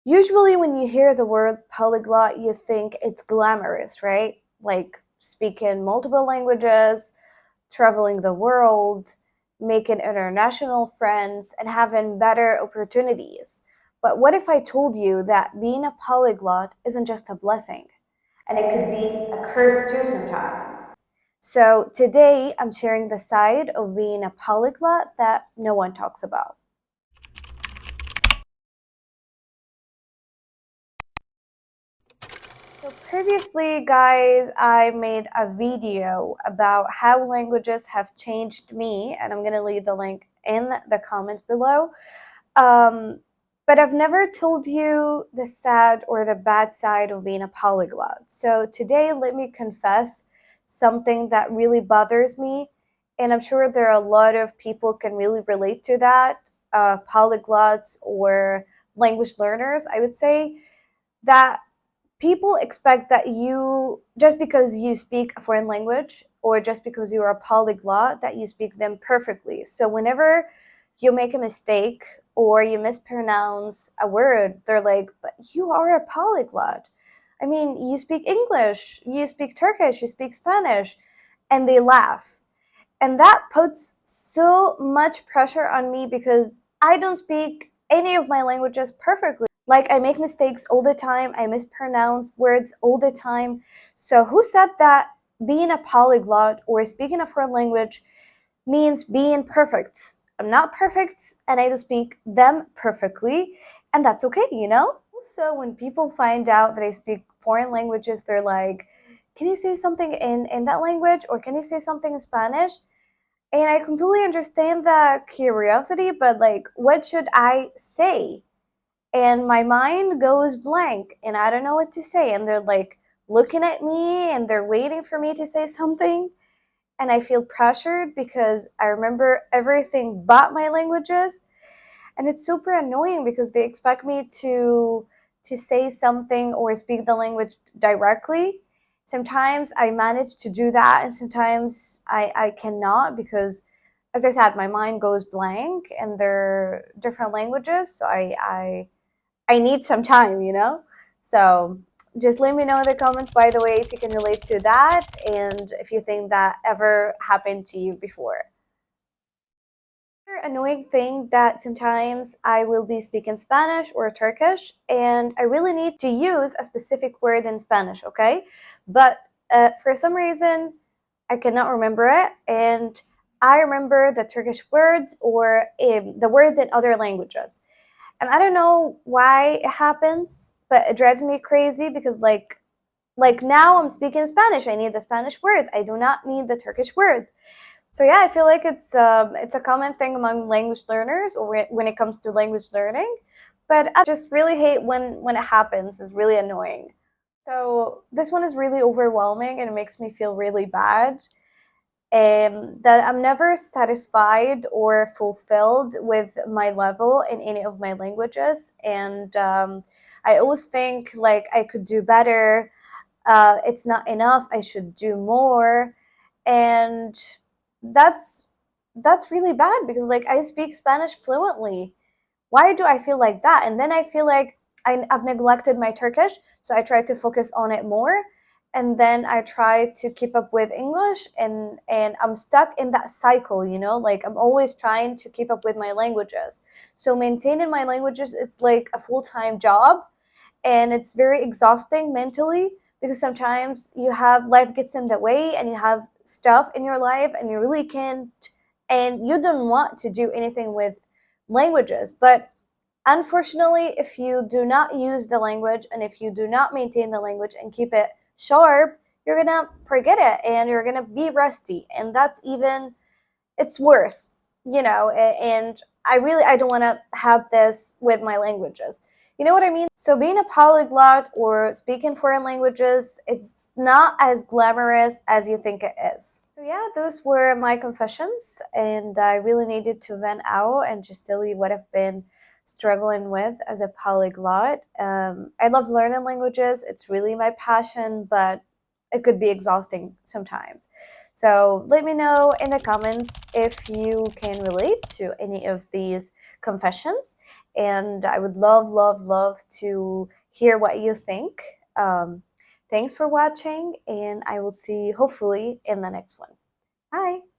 Usually, when you hear the word polyglot, you think it's glamorous, right? Like speaking multiple languages, traveling the world, making international friends, and having better opportunities. But what if I told you that being a polyglot isn't just a blessing, and it could be a curse too sometimes? So today, I'm sharing the side of being a polyglot that no one talks about. So previously, guys, I made a video about how languages have changed me, and I'm gonna leave the link in the comments below. Um, but I've never told you the sad or the bad side of being a polyglot. So today, let me confess something that really bothers me, and I'm sure there are a lot of people can really relate to that. Polyglots or language learners, I would say that people expect that you, just because you speak a foreign language or just because you're a polyglot, that you speak them perfectly. So whenever you make a mistake or you mispronounce a word, they're like, but you are a polyglot. I mean, you speak English, you speak Turkish, you speak Spanish, and they laugh. And that puts so much pressure on me because I don't speak any of my languages perfectly. Like, I make mistakes all the time, I mispronounce words all the time. So, who said that being a polyglot or speaking a foreign language means being perfect? I'm not perfect and I don't speak them perfectly, and that's okay, you know? Also, when people find out that I speak foreign languages, they're like, can you say something in that language, or can you say something in Spanish? And I completely understand the curiosity, but like, what should I say? And my mind goes blank and I don't know what to say. And they're like looking at me and they're waiting for me to say something. And I feel pressured because I remember everything but my languages. And it's super annoying because they expect me to say something or speak the language directly. Sometimes I manage to do that and sometimes I cannot because, as I said, my mind goes blank and they're different languages, so I need some time, you know? So just let me know in the comments, by the way, if you can relate to that and if you think that ever happened to you before. Annoying thing that sometimes I will be speaking Spanish or Turkish and I really need to use a specific word in Spanish, okay? But for some reason, I cannot remember it, and I remember the Turkish words or the words in other languages. And I don't know why it happens, but it drives me crazy because like now I'm speaking Spanish. I need the Spanish word. I do not need the Turkish word. So yeah, I feel like it's a common thing among language learners or when it comes to language learning, but I just really hate when it happens. It's really annoying. So this one is really overwhelming and it makes me feel really bad. That I'm never satisfied or fulfilled with my level in any of my languages, and I always think like I could do better. It's not enough. I should do more, and that's that's really bad because like I speak Spanish fluently. Why do I feel like that? And then I feel like I've neglected my Turkish, so I try to focus on it more. And then I try to keep up with English, and I'm stuck in that cycle, you know? Like I'm always trying to keep up with my languages. So maintaining my languages is like a full-time job, and it's very exhausting mentally because sometimes you have life gets in the way and you have stuff in your life and you really can't, and you don't want to do anything with languages. But unfortunately, if you do not use the language and if you do not maintain the language and keep it sharp, you're gonna forget it and you're gonna be rusty, and that's even, it's worse, you know. And I don't want to have this with my languages, you know what I mean? So being a polyglot or speaking foreign languages, it's not as glamorous as you think it is. So yeah, those were my confessions, and I really needed to vent out and just tell you what I've been struggling with as a polyglot. I love learning languages, it's really my passion, but it could be exhausting sometimes. So let me know in the comments if you can relate to any of these confessions, and I would love, love, love to hear what you think. Thanks for watching, and I will see you hopefully in the next one. Bye.